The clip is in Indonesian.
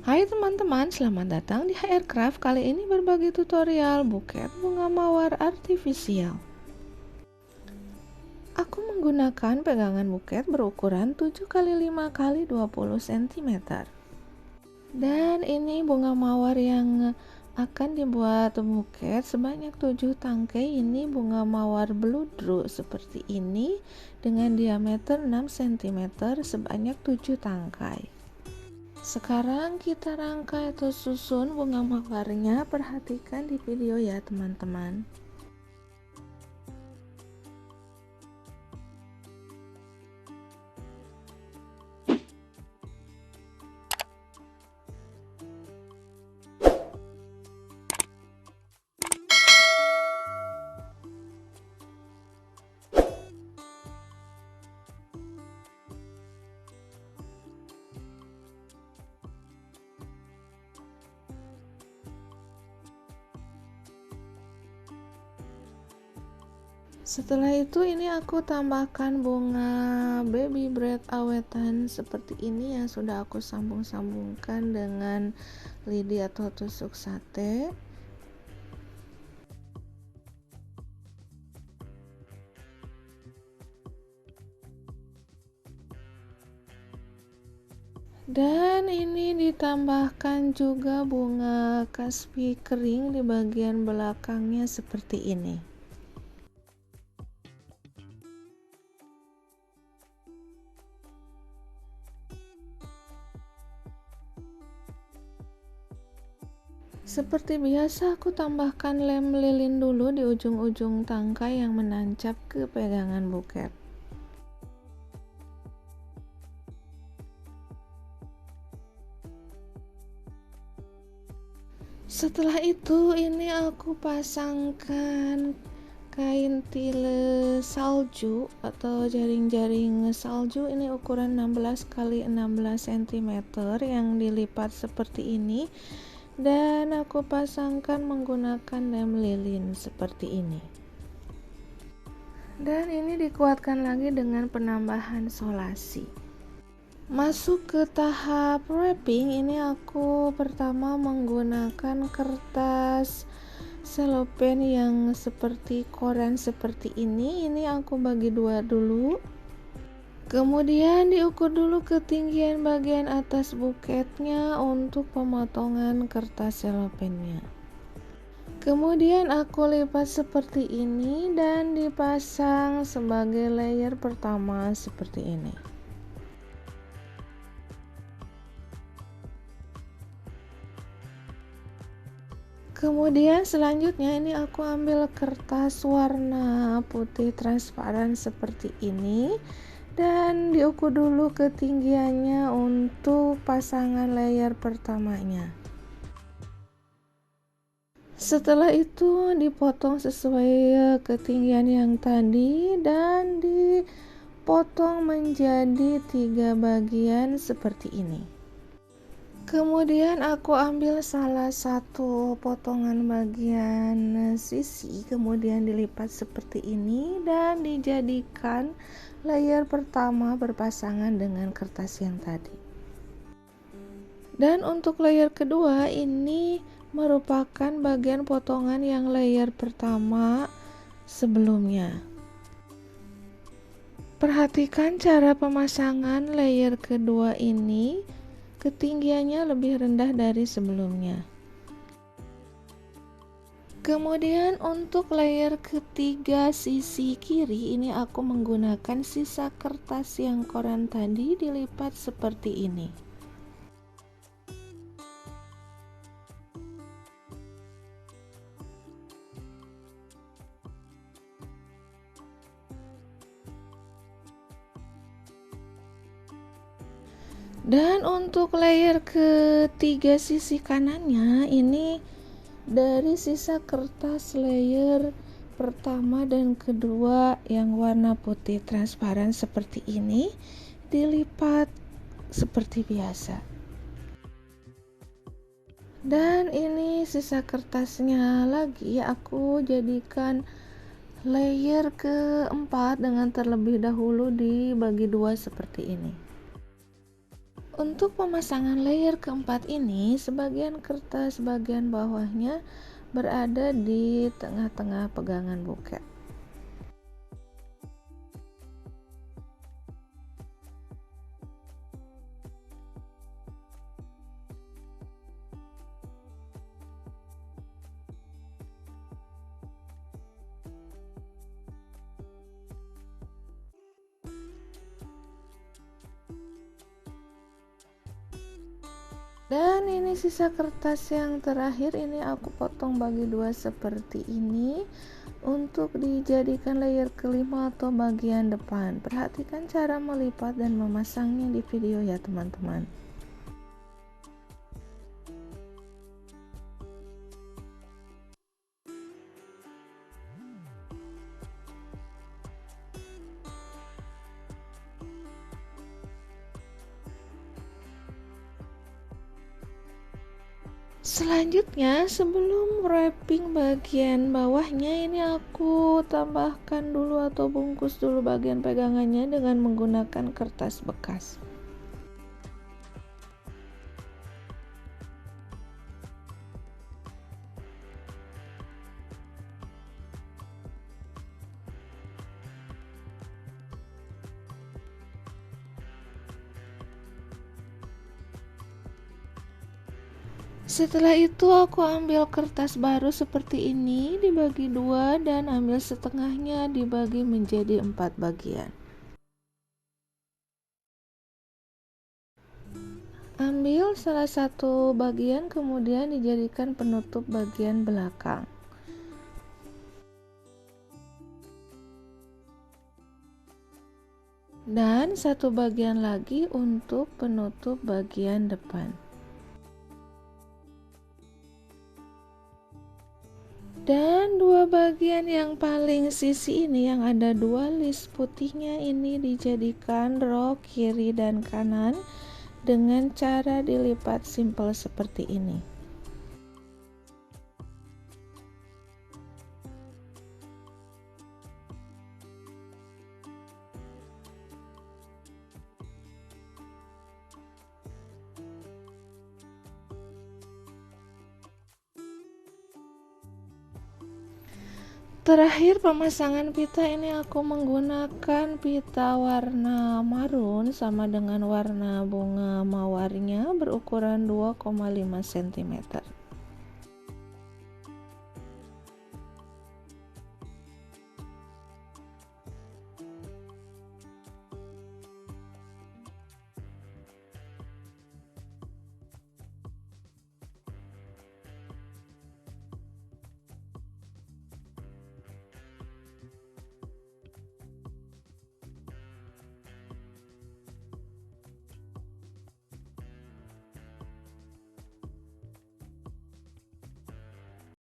Hai teman-teman, selamat datang di HRcraft. Kali ini berbagi tutorial buket bunga mawar artifisial. Aku menggunakan pegangan buket berukuran 7x5x20 cm. Dan ini bunga mawar yang akan dibuat buket sebanyak 7 tangkai. Ini bunga mawar bludru seperti ini dengan diameter 6 cm sebanyak 7 tangkai. Sekarang kita rangkai atau susun bunga mawarnya. Perhatikan di video ya teman-teman. Setelah itu ini aku tambahkan bunga baby bread awetan seperti ini yang sudah aku sambung-sambungkan dengan lidi atau tusuk sate. Dan ini ditambahkan juga bunga kaspi kering di bagian belakangnya seperti ini. Seperti biasa aku tambahkan lem lilin dulu di ujung-ujung tangkai yang menancap ke pegangan buket. Setelah itu ini aku pasangkan kain tile salju atau jaring-jaring salju, ini ukuran 16x16 cm yang dilipat seperti ini, dan aku pasangkan menggunakan lem lilin seperti ini. Dan ini dikuatkan lagi dengan penambahan solasi. Masuk ke tahap wrapping, ini aku pertama menggunakan kertas selopen yang seperti koran seperti ini. Ini aku bagi dua dulu. Kemudian diukur dulu ketinggian bagian atas buketnya untuk pemotongan kertas selopennya. Kemudian aku lipat seperti ini dan dipasang sebagai layer pertama seperti ini. Kemudian selanjutnya ini aku ambil kertas warna putih transparan seperti ini dan diukur dulu ketinggiannya untuk pasangan layer pertamanya. Setelah itu dipotong sesuai ketinggian yang tadi dan dipotong menjadi 3 bagian seperti ini. Kemudian aku ambil salah satu potongan bagian sisi, kemudian dilipat seperti ini dan dijadikan layer pertama berpasangan dengan kertas yang tadi. Dan untuk layer kedua ini merupakan bagian potongan yang layer pertama sebelumnya. Perhatikan cara pemasangan layer kedua ini. Ketinggiannya lebih rendah dari sebelumnya. Kemudian untuk layer ketiga sisi kiri ini aku menggunakan sisa kertas yang koran tadi dilipat seperti ini. Dan untuk layer ketiga sisi kanannya ini dari sisa kertas layer pertama dan kedua yang warna putih transparan seperti ini dilipat seperti biasa. Dan ini sisa kertasnya lagi aku jadikan layer keempat dengan terlebih dahulu dibagi dua seperti ini. Untuk pemasangan layer keempat ini, sebagian kertas bagian bawahnya berada di tengah-tengah pegangan buket. Dan ini sisa kertas yang terakhir, ini aku potong bagi dua seperti ini untuk dijadikan layer kelima atau bagian depan. Perhatikan cara melipat dan memasangnya di video ya teman-teman. Selanjutnya, sebelum wrapping bagian bawahnya, ini aku tambahkan dulu atau bungkus dulu bagian pegangannya dengan menggunakan kertas bekas. Setelah itu aku ambil kertas baru seperti ini, dibagi dua dan ambil setengahnya dibagi menjadi 4 bagian. Ambil salah satu bagian kemudian dijadikan penutup bagian belakang. Dan satu bagian lagi untuk penutup bagian depan. Dan dua bagian yang paling sisi ini yang ada dua list putihnya ini dijadikan rok kiri dan kanan dengan cara dilipat simpel seperti ini. Terakhir pemasangan pita ini aku menggunakan pita warna marun sama dengan warna bunga mawarnya berukuran 2,5 cm.